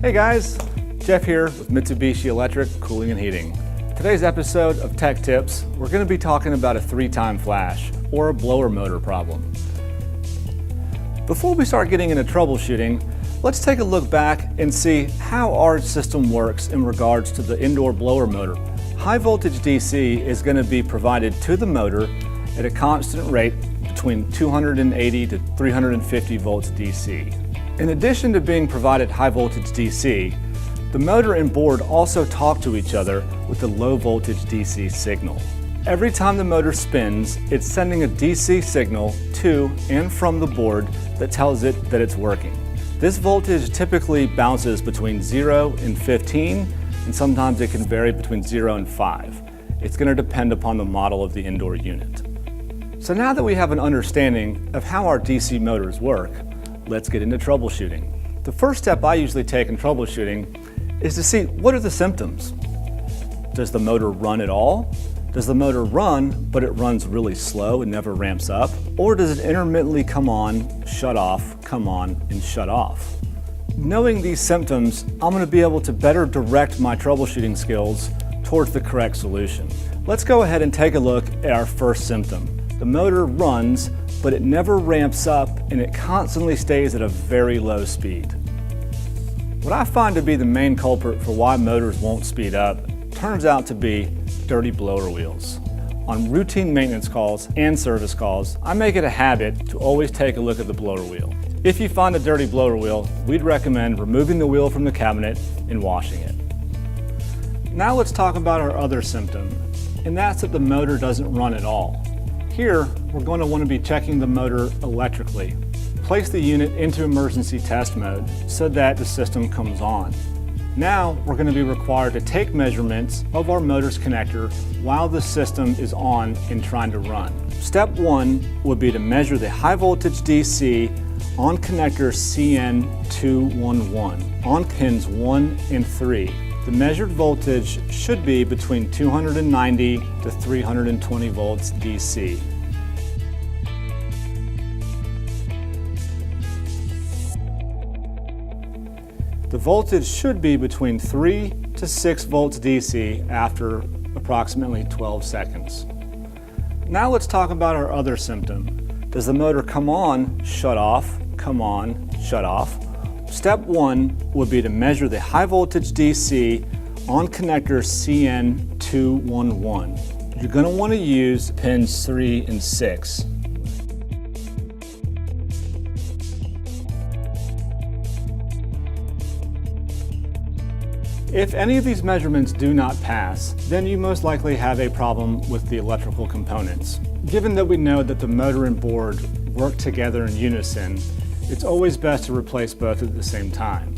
Hey guys, Jeff here with Mitsubishi Electric Cooling and Heating. Today's episode of Tech Tips, we're going to be talking about a 3-time flash or a blower motor problem. Before we start getting into troubleshooting, let's take a look back and see how our system works in regards to the indoor blower motor. High voltage DC is going to be provided to the motor at a constant rate between 280 to 350 volts DC. In addition to being provided high voltage DC, the motor and board also talk to each other with a low voltage DC signal. Every time the motor spins, it's sending a DC signal to and from the board that tells it that it's working. This voltage typically bounces between 0 and 15, and sometimes it can vary between 0 and 5. It's going to depend upon the model of the indoor unit. So now that we have an understanding of how our DC motors work, let's get into troubleshooting. The first step I usually take in troubleshooting is to see what are the symptoms. Does the motor run at all? Does the motor run, but it runs really slow and never ramps up? Or does it intermittently come on, shut off, come on, and shut off? Knowing these symptoms, I'm going to be able to better direct my troubleshooting skills towards the correct solution. Let's go ahead and take a look at our first symptom. The motor runs, but it never ramps up and it constantly stays at a very low speed. What I find to be the main culprit for why motors won't speed up turns out to be dirty blower wheels. On routine maintenance calls and service calls, I make it a habit to always take a look at the blower wheel. If you find a dirty blower wheel, we'd recommend removing the wheel from the cabinet and washing it. Now let's talk about our other symptom, and that's that the motor doesn't run at all. Here, we're going to want to be checking the motor electrically. Place the unit into emergency test mode so that the system comes on. Now, we're going to be required to take measurements of our motor's connector while the system is on and trying to run. Step 1 would be to measure the high voltage DC on connector CN211 on pins 1 and 3. The measured voltage should be between 290 to 320 volts DC. The voltage should be between 3 to 6 volts DC after approximately 12 seconds. Now let's talk about our other symptom. Does the motor come on, shut off, come on, shut off? Step 1 would be to measure the high voltage DC on connector CN211. You're going to want to use pins 3 and 6. If any of these measurements do not pass, then you most likely have a problem with the electrical components. Given that we know that the motor and board work together in unison, it's always best to replace both at the same time.